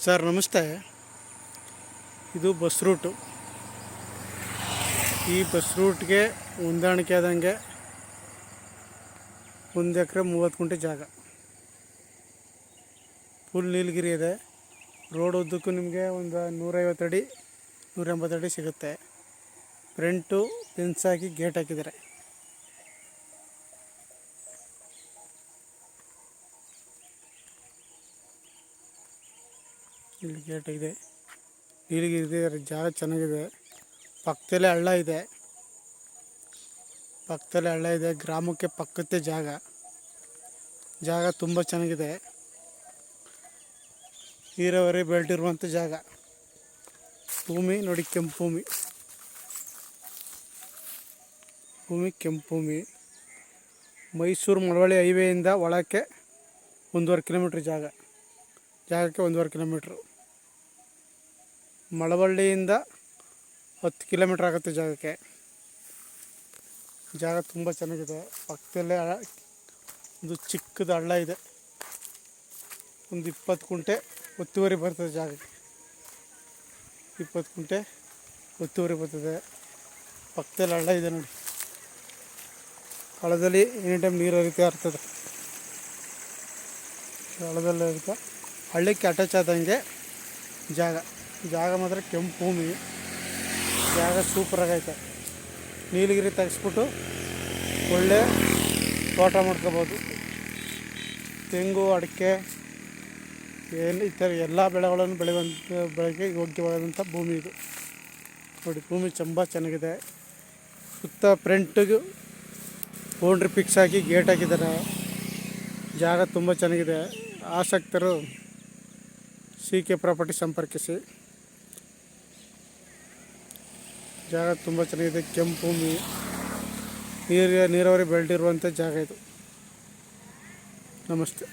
Sir ನಮಸ್ತೆ. ಇದು bus route. ಈ ಬಸ್ ರೂಟ್ಗೆ ಹೊಂದಾಣಿಕೆ ಆದಂಗೆ 1 ಎಕರೆ 30 ಗುಂಟೆ ಜಾಗ. ಫುಲ್ ನೀಲಗಿರಿ ಇದೆ. ರೋಡ್ ಉದ್ದಕ್ಕೂ ನಿಮಗೆ ಒಂದು 150 ಅಡಿ 180 ಅಡಿ ಸಿಗುತ್ತೆ. ಫ್ರಂಟು ಫೆನ್ಸ್ ಹಾಕಿ ಗೇಟ್ ಹಾಕಿದ್ದಾರೆ. ಇಲ್ಲಿ ಗೇಟ್ ಇದೆ. ನೀಲಗಿರಿ ಇದೆ. ಜಾಗ ಚೆನ್ನಾಗಿದೆ. ಪಕ್ಕದಲ್ಲೇ ಹಳ್ಳ ಇದೆ. ಗ್ರಾಮಕ್ಕೆ ಪಕ್ಕದ ಜಾಗ ತುಂಬ ಚೆನ್ನಾಗಿದೆ. ನೀರಾವರಿ ಬೆಲ್ಟ್ ಇರುವಂಥ ಜಾಗ. ಭೂಮಿ ನೋಡಿ, ಕೆಂಪು ಭೂಮಿ. ಮೈಸೂರು ಮಳವಳ್ಳಿ ಹೈವೇಯಿಂದ ಒಳಕ್ಕೆ 1.5 ಕಿಲೋಮೀಟ್ರ್ ಜಾಗಕ್ಕೆ 1.5 ಕಿಲೋಮೀಟ್ರು. ಮಳವಳ್ಳಿಯಿಂದ 10 ಕಿಲೋಮೀಟ್ರ್ ಆಗುತ್ತೆ ಜಾಗಕ್ಕೆ. ಜಾಗ ತುಂಬ ಚೆನ್ನಾಗಿದೆ. ಪಕ್ಕದಲ್ಲೇ ಒಂದು ಚಿಕ್ಕದು ಹಳ್ಳ ಇದೆ. ಒಂದು 20 ಗುಂಟೆ ಒತ್ತುವರಿ ಬರ್ತದೆ ಜಾಗಕ್ಕೆ. 20 ಗುಂಟೆ ಒತ್ತುವರಿ ಬರ್ತದೆ. ಪಕ್ಕದಲ್ಲಿ ಹಳ್ಳ ಇದೆ ನೋಡಿ. ಹಳ್ಳದಲ್ಲಿ ಎನಿ ಟೈಮ್ ನೀರು ಹರಿತಾ ಇರ್ತದೆ. ಹಳ್ಳದಲ್ಲೇ ಇರುತ್ತೆ. ಹಳ್ಳಕ್ಕೆ ಅಟ್ಯಾಚ್ ಆದಂಗೆ ಜಾಗ ಮಾತ್ರ ಕೆಂಪು ಭೂಮಿ. ಜಾಗ ಸೂಪರಾಗೈತೆ. ನೀಲಗಿರಿ ತೆಗೆಸ್ಬಿಟ್ಟು ಒಳ್ಳೆ ತೋಟ ಮಾಡ್ಕೋಬೋದು. ತೆಂಗು, ಅಡಿಕೆ, ಈ ಥರ ಎಲ್ಲ ಬೆಳೆಗಳನ್ನು ಬೆಳೆಗೆ ಯೋಗ್ಯವಾದಂಥ ಭೂಮಿ ಇದು ನೋಡಿ. ಭೂಮಿ ತುಂಬ ಚೆನ್ನಾಗಿದೆ. ಸುತ್ತ ಫ್ರಂಟಿಗೆ ಬೌಂಡ್ರಿ ಫಿಕ್ಸ್ ಹಾಕಿ ಗೇಟ್ ಹಾಕಿದ್ದಾರೆ. ಜಾಗ ತುಂಬ ಚೆನ್ನಾಗಿದೆ. ಆಸಕ್ತರು CK ಪ್ರಾಪರ್ಟಿ ಸಂಪರ್ಕಿಸಿ. ಜಾಗ ತುಂಬ ಚೆನ್ನಾಗಿದೆ. ಕೆಂಪು ಭೂಮಿ, ನೀರಾವರಿ ಬೆಲ್ಟ್ ಇರುವಂಥ ಜಾಗ ಇದು. ನಮಸ್ತೆ.